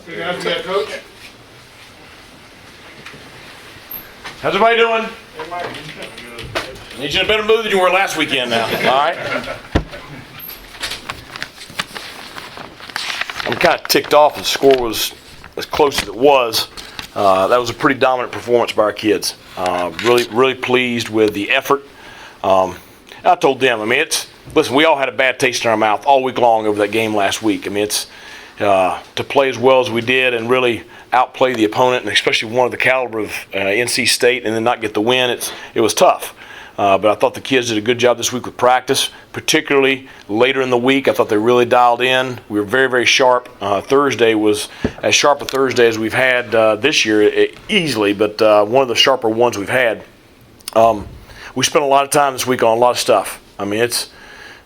Good afternoon, Coach. How's everybody doing? I need you in a better mood than you were last weekend now, all right? I'm kind of ticked off the score was as close as it was. That was a pretty dominant performance by our kids. Really pleased with the effort. I told them, listen, we all had a bad taste in our mouth all week long over that game last week. It's to play as well as we did and really outplay the opponent, and especially one of the caliber of NC State, and then not get the win. It was tough. But I thought the kids did a good job this week with practice, particularly later in the week. I thought they really dialed in. We were very, very sharp. Thursday was as sharp a Thursday as we've had this year, easily, but one of the sharper ones we've had. We spent a lot of time this week on a lot of stuff. It's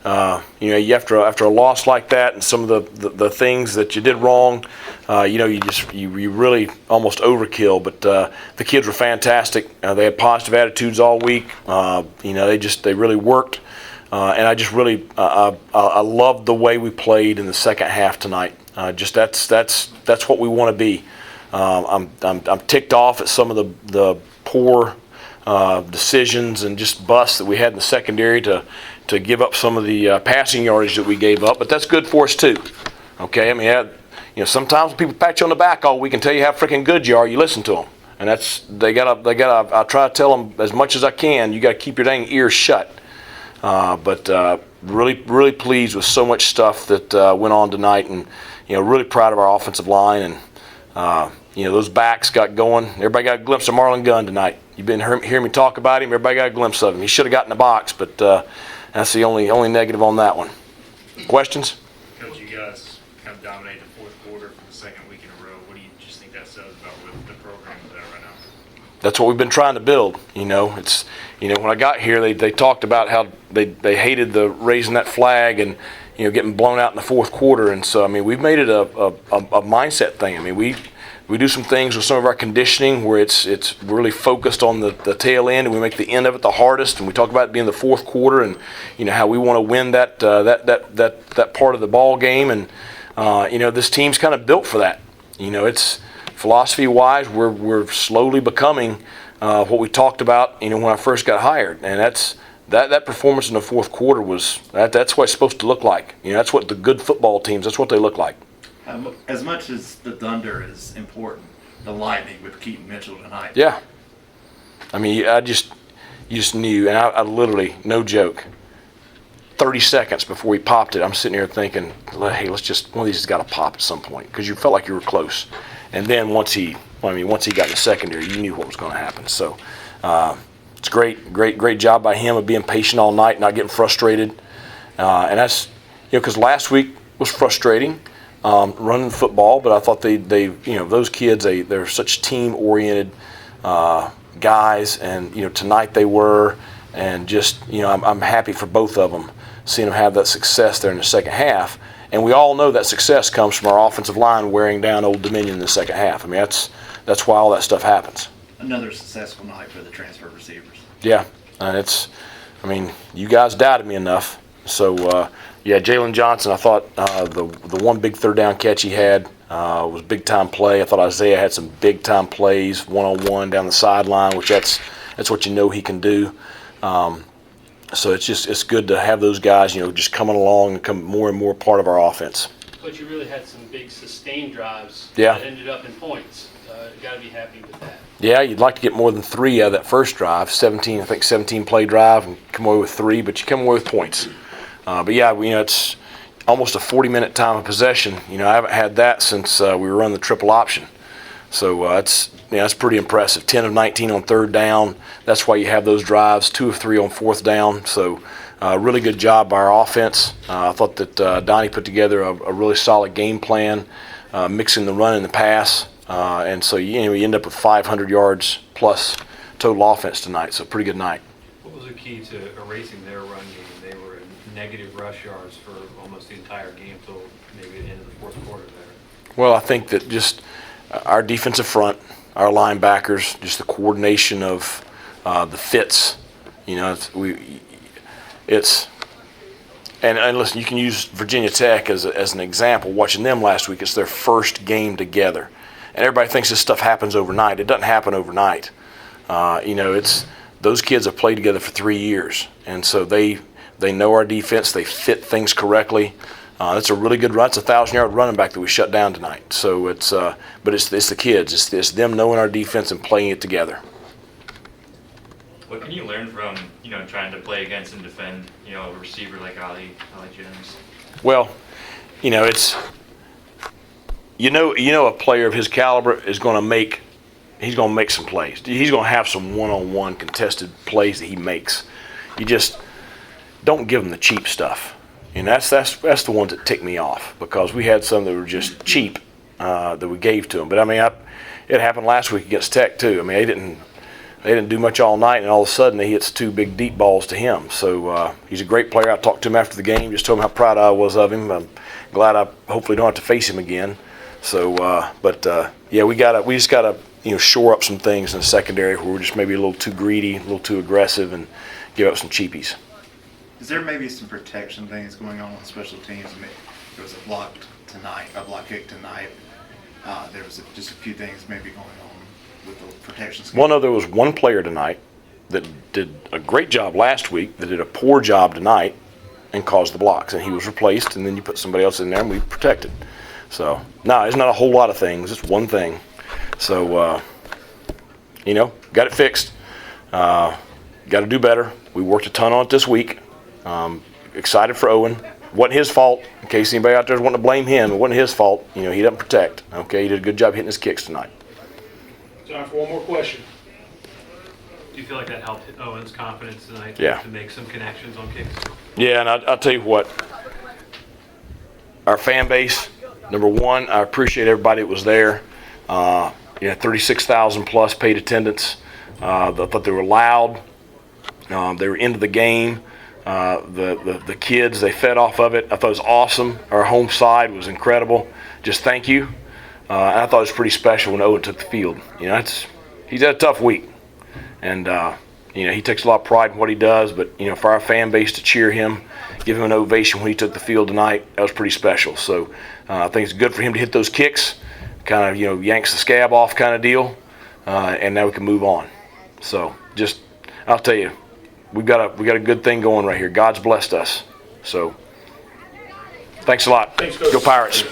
after a loss like that and some of the things that you did wrong, you really almost overkill. But the kids were fantastic. They had positive attitudes all week. They really worked, and I just really I loved the way we played in the second half tonight. That's what we want to be. I'm ticked off at some of the poor decisions and just busts that we had in the secondary to give up some of the passing yardage that we gave up, but that's good for us too. Okay, sometimes when people pat you on the back all week and tell you how freaking good you are, you listen to them, and they gotta. I try to tell them as much as I can. You got to keep your dang ears shut. But really pleased with so much stuff that went on tonight, and really proud of our offensive line, and those backs got going. Everybody got a glimpse of Marlon Gunn tonight. You've been hearing me talk about him. Everybody got a glimpse of him. He should have gotten the box, but that's the only negative on that one. Questions? Coach, you guys kind of dominated the fourth quarter for the second week in a row. What do you just think that says about what the program is at right now? That's what we've been trying to build. When I got here, they talked about how they hated the raising that flag and getting blown out in the fourth quarter, and so we've made it a mindset thing. We do some things with some of our conditioning where it's really focused on the tail end, and we make the end of it the hardest. And we talk about it being the fourth quarter, and how we want to win that part of the ball game. And this team's kind of built for that. It's philosophy-wise, we're slowly becoming what we talked about. When I first got hired, and that performance in the fourth quarter was that's what it's supposed to look like. That's what the good football teams. That's what they look like. As much as the Thunder is important, the Lightning with Keaton Mitchell tonight. Yeah. You just knew, and I literally, no joke, 30 seconds before he popped it, I'm sitting here thinking, hey, one of these has got to pop at some point, because you felt like you were close. And then once he got in the secondary, you knew what was going to happen. So it's great job by him of being patient all night, not getting frustrated. And that's, because last week was frustrating. Running football, but I thought they those kids, they're such team-oriented guys, and tonight they were, and just I'm happy for both of them, seeing them have that success there in the second half, and we all know that success comes from our offensive line wearing down Old Dominion in the second half. That's why all that stuff happens. Another successful night for the transfer receivers. Yeah, and you guys doubted me enough, so. Yeah, Jalen Johnson, I thought the one big third down catch he had was big-time play. I thought Isaiah had some big-time plays, one-on-one down the sideline, which that's what he can do. So it's good to have those guys, just coming along and become more and more part of our offense. But you really had some big sustained drives that ended up in points. You got to be happy with that. Yeah, you'd like to get more than 3 out of that first drive, 17 play drive, and come away with 3, but you come away with points. But yeah, it's almost a 40-minute time of possession. I haven't had that since we were running the triple option. So that's pretty impressive. 10 of 19 on third down. That's why you have those drives. 2 of 3 on fourth down. So really good job by our offense. I thought that Donnie put together a really solid game plan, mixing the run and the pass. And so you end up with 500 yards plus total offense tonight. So pretty good night. What was the key to erasing their run game? They were in negative rush yards for almost the entire game till maybe the end of the fourth quarter there. Well, I think that just our defensive front, our linebackers, just the coordination of the fits. And listen, you can use Virginia Tech as an example. Watching them last week, it's their first game together. And everybody thinks this stuff happens overnight. It doesn't happen overnight. It's those kids have played together for 3 years. And so they know our defense. They fit things correctly. It's a really good run. It's a 1,000-yard running back that we shut down tonight. So but it's the kids. It's them knowing our defense and playing it together. What can you learn from, trying to play against and defend, a receiver like Ali Jones? Well, it's a player of his caliber is going to make some plays. He's going to have some one-on-one contested plays that he makes. You just don't give him the cheap stuff. That's the ones that tick me off, because we had some that were just cheap that we gave to him. But it happened last week against Tech too. They didn't do much all night, and all of a sudden he hits 2 big deep balls to him. So he's a great player. I talked to him after the game, just told him how proud I was of him. I'm glad I hopefully don't have to face him again. So, we just gotta shore up some things in the secondary where we're just maybe a little too greedy, a little too aggressive, and give up some cheapies. Is there maybe some protection things going on with special teams? There was a block kick tonight. There was just a few things maybe going on with the protection scheme. Well, no, there was one player tonight that did a great job last week that did a poor job tonight and caused the blocks, and he was replaced, and then you put somebody else in there and we protected. So, no, it's not a whole lot of things. It's one thing. So, got it fixed. Got to do better. We worked a ton on it this week. Excited for Owen. Wasn't his fault. In case anybody out there is wanting to blame him, it wasn't his fault. He doesn't protect. Okay, he did a good job hitting his kicks tonight. Time for one more question. Do you feel like that helped Owen's confidence tonight Yeah. to make some connections on kicks? Yeah, and I'll tell you what. Our fan base, number one, I appreciate everybody that was there. 36,000 plus paid attendance. I thought they were loud. They were into the game. The kids, they fed off of it. I thought it was awesome. Our home side was incredible. Just thank you. And I thought it was pretty special when Owen took the field. He's had a tough week. And, he takes a lot of pride in what he does. But, for our fan base to cheer him, give him an ovation when he took the field tonight, that was pretty special. So I think it's good for him to hit those kicks, kind of, yanks the scab off kind of deal. And now we can move on. So I'll tell you, we got a good thing going right here. God's blessed us. So thanks a lot. Thanks, Coach. Go Pirates.